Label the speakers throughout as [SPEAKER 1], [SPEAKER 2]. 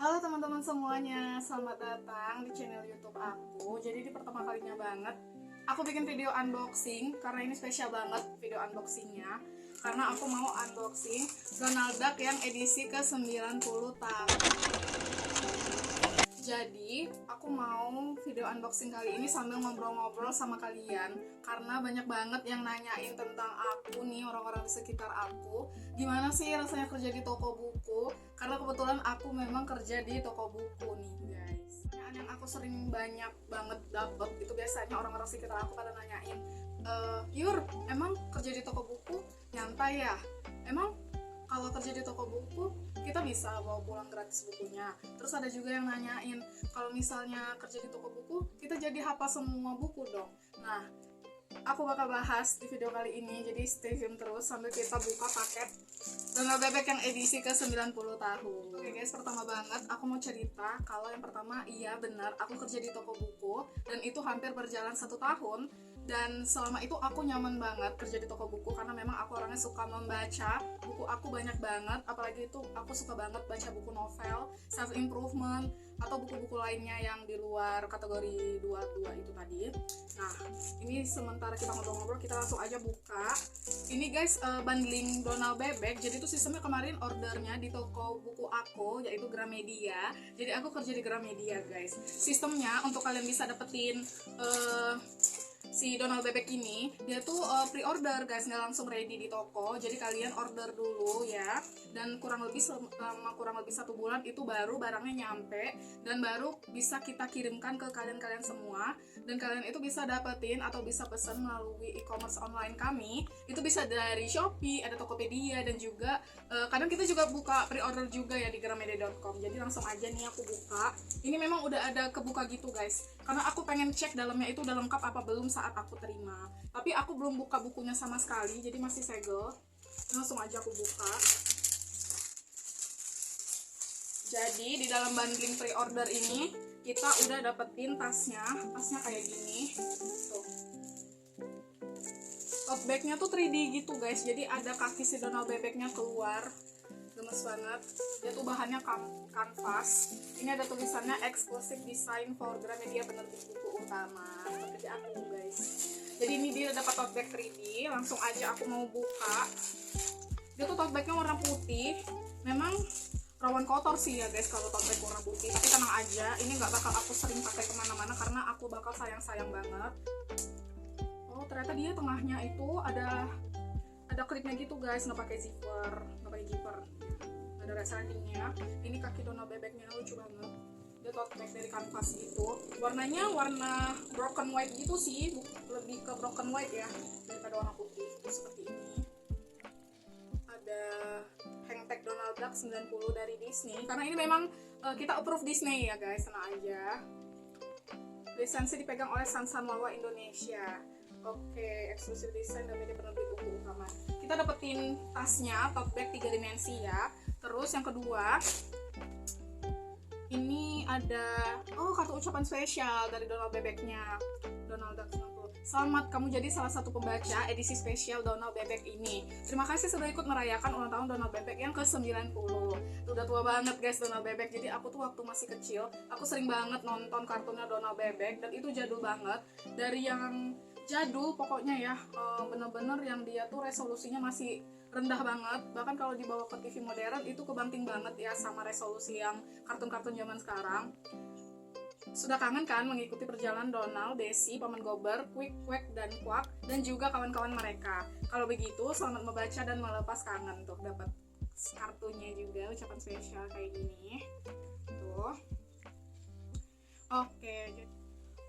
[SPEAKER 1] Halo teman-teman semuanya, selamat datang di channel YouTube aku. Jadi di pertama kalinya banget aku bikin video unboxing karena ini spesial banget video unboxingnya. Karena aku mau unboxing Donald Duck yang edisi ke-90 tahun. Jadi aku mau video unboxing kali ini sambil ngobrol-ngobrol sama kalian karena banyak banget yang nanyain tentang aku nih, orang-orang di sekitar aku, gimana sih rasanya kerja di toko buku. Karena kebetulan aku memang kerja di toko buku nih guys. Yang aku sering banyak banget dapet itu biasanya orang-orang sekitar aku pada nanyain, Yur, emang kerja di toko buku nyantai ya? Emang kalau kerja di toko buku kita bisa bawa pulang gratis bukunya. Terus ada juga yang nanyain, kalau misalnya kerja di toko buku kita jadi hafal semua buku dong. Nah, aku bakal bahas di video kali ini, jadi stay tune terus sambil kita buka paket Donald Bebek yang edisi ke-90 tahun. Oke guys, pertama banget aku mau cerita kalau yang pertama, iya benar, aku kerja di toko buku dan itu hampir berjalan 1 tahun. Dan selama itu aku nyaman banget kerja di toko buku karena memang aku orangnya suka membaca. Buku aku banyak banget, apalagi itu aku suka banget baca buku novel, self improvement atau buku-buku lainnya yang di luar kategori 22 itu tadi. Nah, ini sementara kita ngobrol-ngobrol, kita langsung aja buka. Ini guys, bundling Donald Bebek. Jadi itu sistemnya kemarin ordernya di toko buku aku, yaitu Gramedia. Jadi aku kerja di Gramedia guys. Sistemnya untuk kalian bisa dapetin si Donald Bebek ini, dia tuh pre-order guys, nggak langsung ready di toko. Jadi kalian order dulu ya, dan kurang lebih 1 bulan itu baru barangnya nyampe dan baru bisa kita kirimkan ke kalian-kalian semua. Dan kalian itu bisa dapetin atau bisa pesan melalui e-commerce online kami. Itu bisa dari Shopee, ada Tokopedia, dan juga kadang kita juga buka pre-order juga ya di gramedia.com. Jadi langsung aja nih aku buka. Ini memang udah ada kebuka gitu guys, karena aku pengen cek dalamnya itu udah lengkap apa belum saat aku terima. Tapi aku belum buka bukunya sama sekali, jadi masih segel. Langsung aja aku buka. Jadi di dalam bundling pre-order ini kita udah dapetin tasnya kayak gini. Tuh. Tote bagnya tuh 3D gitu guys, jadi ada kaki si Donald Bebeknya keluar. Gemes banget. Dia tuh bahannya kanvas. Ini ada tulisannya exclusive design for Gramedia, penerbit buku utama. Seperti aku guys. Jadi ini dia dapat tote bag 3D. Langsung aja aku mau buka. Dia tuh tote bagnya warna putih. Memang rawan kotor sih ya guys kalau tote bag warna putih. Tapi tenang aja, ini nggak bakal aku sering pakai kemana-mana karena aku bakal sayang-sayang banget. Oh ternyata dia tengahnya itu ada klipnya gitu guys, nggak pakai zipper, ada resletingnya. Ini kaki Donald Bebeknya lucu banget. Dia tote bag dari kanvas gitu. Warnanya warna broken white gitu sih, lebih ke broken white ya daripada warna putih. Seperti ini. Ada hang tag Donald Duck 90 dari Disney. Karena ini memang kita approve Disney ya guys, tenang aja. Lisensi dipegang oleh Sansan Wawa Indonesia. Oke, eksklusif desain dan media penerbit buku utama. Kita dapetin tasnya, tote bag 3 dimensi ya. Terus yang kedua, ini ada kartu ucapan spesial dari Donald Bebeknya, Donald Duck 90. Selamat, kamu jadi salah satu pembaca edisi spesial Donald Bebek ini. Terima kasih sudah ikut merayakan ulang tahun Donald Bebek yang ke-90. Udah tua banget guys Donald Bebek. Jadi aku tuh waktu masih kecil, aku sering banget nonton kartunnya Donald Bebek dan itu jadul banget. Dari yang jadul pokoknya ya, bener-bener yang dia tuh resolusinya masih rendah banget. Bahkan kalau dibawa ke TV modern itu kebanting banget ya sama resolusi yang kartun-kartun zaman sekarang. Sudah kangen kan mengikuti perjalanan Donald, Daisy, Paman Gober, Quick, Quack, dan Quack, dan juga kawan-kawan mereka. Kalau begitu, selamat membaca dan melepas kangen. Tuh, dapat kartunya juga, ucapan spesial kayak gini. Tuh.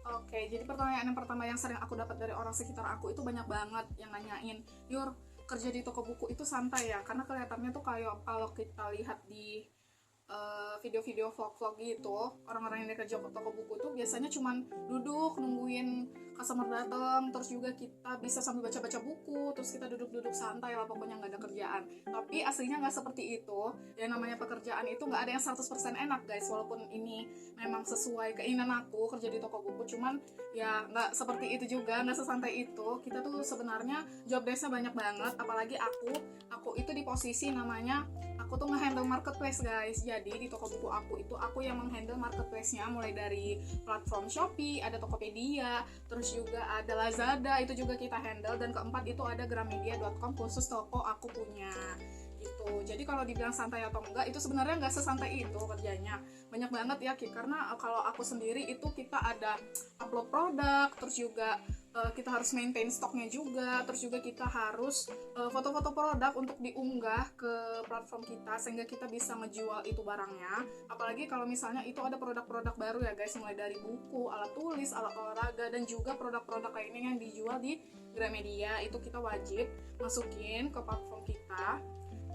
[SPEAKER 1] Oke, jadi pertanyaan yang pertama yang sering aku dapat dari orang sekitar aku itu banyak banget yang nanyain, Yur, kerja di toko buku itu santai ya? Karena kelihatannya tuh kayak kalau kita lihat di video-video vlog-vlog gitu, orang-orang yang kerja di toko buku tuh biasanya cuman duduk nungguin customer datang, terus juga kita bisa sambil baca-baca buku, terus kita duduk-duduk santai lah, pokoknya nggak ada kerjaan. Tapi aslinya nggak seperti itu. Yang namanya pekerjaan itu nggak ada yang 100% enak guys, walaupun ini memang sesuai keinginan aku kerja di toko buku, cuman ya nggak seperti itu juga, nggak sesantai itu. Kita tuh sebenarnya job desk-nya banyak banget, apalagi aku itu di posisi namanya aku tuh nge-handle marketplace guys. Jadi di toko buku aku itu aku yang menghandle marketplace-nya, mulai dari platform Shopee, ada Tokopedia, terus juga ada Lazada, itu juga kita handle, dan keempat itu ada gramedia.com, khusus toko aku punya gitu. Jadi kalau dibilang santai atau enggak, itu sebenarnya nggak sesantai itu kerjanya. Banyak banget ya Ki, karena kalau aku sendiri itu kita ada upload produk, terus juga kita harus maintain stoknya juga, terus juga kita harus foto-foto produk untuk diunggah ke platform kita sehingga kita bisa ngejual itu barangnya. Apalagi kalau misalnya itu ada produk-produk baru ya guys, mulai dari buku, alat tulis, alat olahraga, dan juga produk-produk lainnya yang dijual di Gramedia, itu kita wajib masukin ke platform kita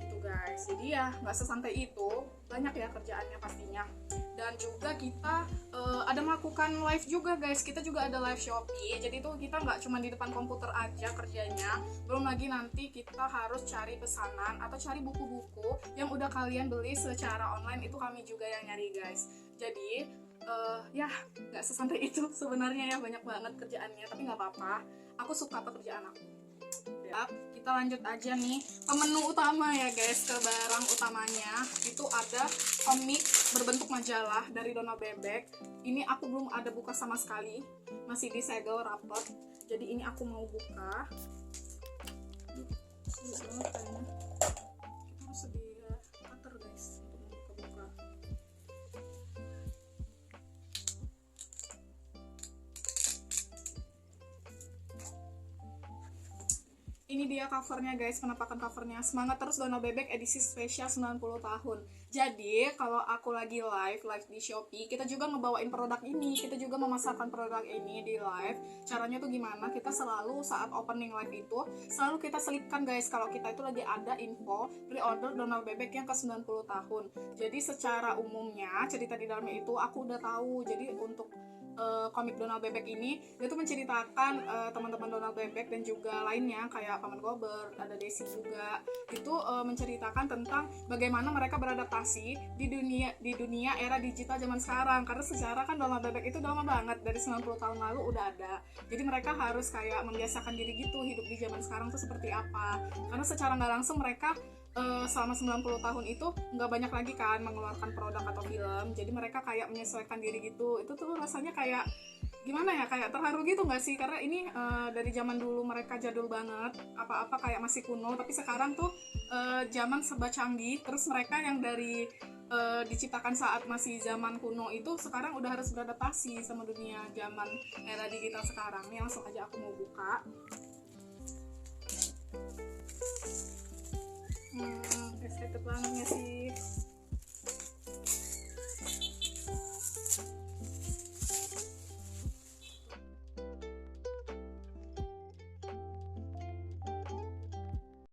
[SPEAKER 1] gitu guys. Jadi ya nggak sesantai itu, banyak ya kerjaannya pastinya. Dan juga kita ada melakukan live juga guys, kita juga ada live Shopee. Jadi itu kita nggak cuma di depan komputer aja kerjanya, belum lagi nanti kita harus cari pesanan atau cari buku-buku yang udah kalian beli secara online, itu kami juga yang nyari guys. Jadi ya nggak sesantai itu sebenarnya ya, banyak banget kerjaannya, tapi nggak apa-apa, aku suka pekerjaan aku ya. Kita lanjut aja nih ke menu utama ya guys. Ke barang utamanya itu ada komik berbentuk majalah dari Donald Bebek. Ini aku belum ada buka sama sekali, masih disegel rapet. Jadi ini aku mau buka. Sulit banget kayaknya, kita harus sedia cutter guys untuk membuka-buka. Ini dia covernya guys, penampakan covernya. Semangat terus Donald Bebek edisi spesial 90 tahun. Jadi kalau aku lagi live di Shopee, kita juga ngebawain produk ini, kita juga memasarkan produk ini di live. Caranya tuh gimana? Kita selalu saat opening live itu selalu kita selipkan guys kalau kita itu lagi ada info pre-order Donald Bebek yang ke 90 tahun. Jadi secara umumnya cerita di dalamnya itu aku udah tahu. Jadi untuk komik Donald Bebek ini, dia tuh menceritakan teman-teman Donald Bebek dan juga lainnya kayak Paman Gober, ada Desi juga, itu menceritakan tentang bagaimana mereka beradaptasi di dunia era digital zaman sekarang. Karena secara kan Donald Bebek itu udah lama banget, dari 90 tahun lalu udah ada. Jadi mereka harus kayak membiasakan diri gitu hidup di zaman sekarang tuh seperti apa. Karena secara nggak langsung mereka selama 90 tahun itu nggak banyak lagi kan mengeluarkan produk atau film, jadi mereka kayak menyesuaikan diri gitu. Itu tuh rasanya kayak gimana ya, kayak terharu gitu nggak sih, karena ini dari zaman dulu mereka jadul banget, apa-apa kayak masih kuno, tapi sekarang tuh zaman serba canggih. Terus mereka yang dari diciptakan saat masih zaman kuno itu sekarang udah harus beradaptasi sama dunia zaman era digital sekarang. Nih langsung aja aku mau buka. Excited banget ya sih.